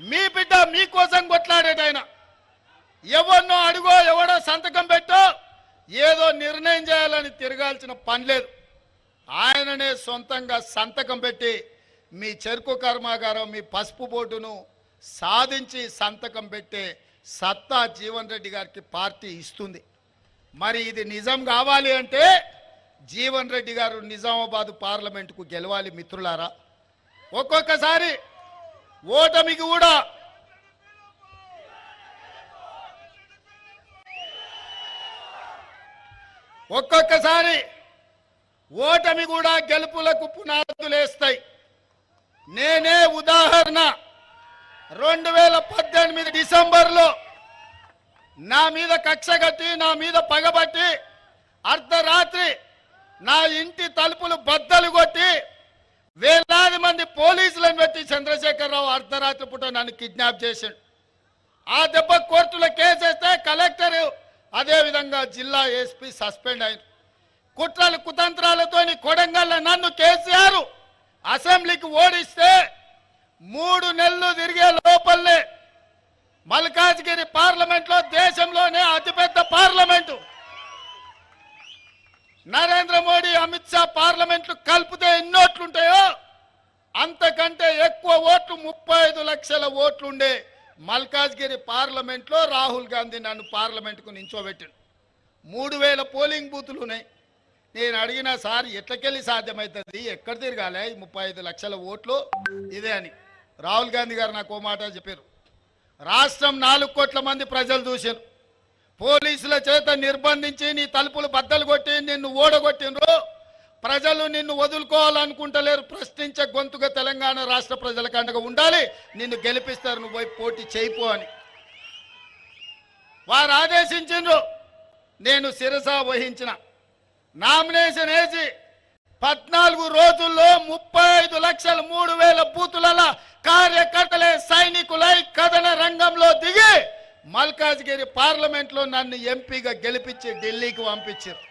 మీ బిడ్డ మీకోసం కొట్లాడేటైనా ఎవరినో అడుగో ఎవడో సంతకం పెట్టో ఏదో నిర్ణయం చేయాలని తిరగాల్సిన పని లేదు. ఆయననే సొంతంగా సంతకం పెట్టి మీ చెరుకు కర్మాగారం మీ పసుపు బోర్డును సాధించి సంతకం పెట్టే సత్తా జీవన్ రెడ్డి గారికి పార్టీ ఇస్తుంది. మరి ఇది నిజం కావాలి అంటే జీవన్ రెడ్డి గారు నిజామాబాద్ పార్లమెంటుకు గెలవాలి మిత్రులారా. ఒక్కొక్కసారి ఓటమికి కూడా గెలుపులకు పునాదులేస్తాయి. నేనే ఉదాహరణ. 2018 డిసెంబర్లో నా మీద కక్ష కట్టి నా మీద పగబట్టి అర్ధరాత్రి నా ఇంటి తలుపులు బద్దలు కొట్టి వేలాది మంది పోలీసులను పెట్టి చంద్రశేఖరరావు అర్ధరాత్రి పూట నన్ను కిడ్నాప్ చేశాడు. ఆ దెబ్బ కోర్టులో కేసేస్తే కలెక్టర్ అదేవిధంగా జిల్లా ఎస్పీ సస్పెండ్ అయ్యారు. కుట్రలు కుతంత్రాలతోని కొడంగల్ నన్ను కేసీఆర్ అసెంబ్లీకి ఓడిస్తే 3 నెలలు తిరిగే లోపలనే మల్కాజ్గిరి పార్లమెంట్లో దేశంలోనే అతిపెద్ద పార్లమెంటు నరేంద్ర మోడీ అమిత్ షా పార్లమెంట్లు కలిపితే ఎన్ని ఓట్లుంటాయో అంతకంటే ఎక్కువ ఓట్లు 35 లక్షల ఓట్లుండే మల్కాజ్గిరి పార్లమెంట్లో రాహుల్ గాంధీ నన్ను పార్లమెంటుకు నించోబెట్టాడు. 3000 పోలింగ్ బూతులు ఉన్నాయి. నేను అడిగిన సార్ ఎట్లకెళ్ళి సాధ్యమవుతుంది, ఎక్కడ తిరగాలి 35 లక్షల ఓట్లు ఇదే అని. రాహుల్ గాంధీ గారు నాకు ఓ మాట చెప్పారు. రాష్ట్రం 4 కోట్ల మంది ప్రజలు చూశారు. పోలీసుల చేత నిర్బంధించి నీ తలుపులు బద్దలు కొట్టి నిన్ను ఓడగొట్టినరు. ప్రజలు నిన్ను వదులుకోవాలనుకుంటలేరు. ప్రశ్నించే గొంతుగా తెలంగాణ రాష్ట్ర ప్రజలకు అండగా ఉండాలి. నిన్ను గెలిపిస్తారు, నువ్వు పోయి పోటీ చేయిపో అని వారు ఆదేశించిండ్రు. నేను శిరస వహించిన. నామినేషన్ వేసి 14 రోజుల్లో 35,03,000 బూతుల కార్యకర్తలే సైనికులై కథన రంగంలో దిగి మల్కాజ్గిరి పార్లమెంట్లో నన్ను ఎంపీగా గెలిపించి ఢిల్లీకి పంపించారు.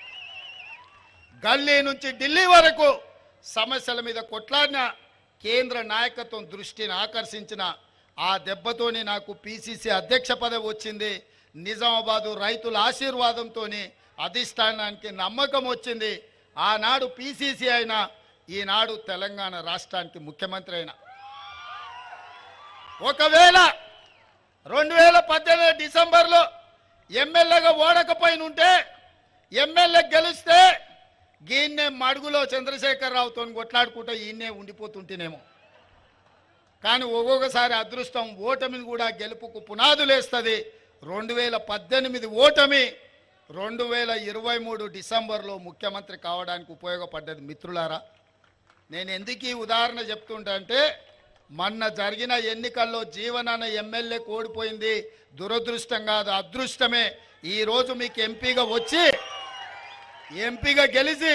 గల్లీ నుంచి ఢిల్లీ వరకు సమస్యల మీద కొట్లాడిన కేంద్ర నాయకత్వం దృష్టిని ఆకర్షించిన ఆ దెబ్బతోని నాకు పిసిసి అధ్యక్ష పదవి వచ్చింది. నిజామాబాదు రైతుల ఆశీర్వాదంతో అధిష్టానానికి నమ్మకం వచ్చింది. ఆనాడు పిసిసి అయినా ఈనాడు తెలంగాణ రాష్ట్రానికి ముఖ్యమంత్రి అయినా. ఒకవేళ 2018 డిసెంబర్లో ఎమ్మెల్యేగా ఓడకపోయినుంటే ఎమ్మెల్యే గెలిస్తే ఈయన్నే మడుగులో చంద్రశేఖరరావుతో కొట్లాడుకుంటూ ఈయన్నే ఉండిపోతుంటేనేమో. కానీ ఒక్కొక్కసారి అదృష్టం ఓటమిని కూడా గెలుపుకు పునాదులేస్తుంది. 2018 ఓటమి 2023 డిసెంబర్లో ముఖ్యమంత్రి కావడానికి ఉపయోగపడ్డది. మిత్రులారా, నేను ఎందుకు ఈ ఉదాహరణ చెప్తుంటా అంటే మొన్న జరిగిన ఎన్నికల్లో జీవనాన్న ఎమ్మెల్యే ఓడిపోయింది దురదృష్టం కాదు, అదృష్టమే. ఈరోజు మీకు ఎంపీగా వచ్చి ఎంపీగా గెలిచి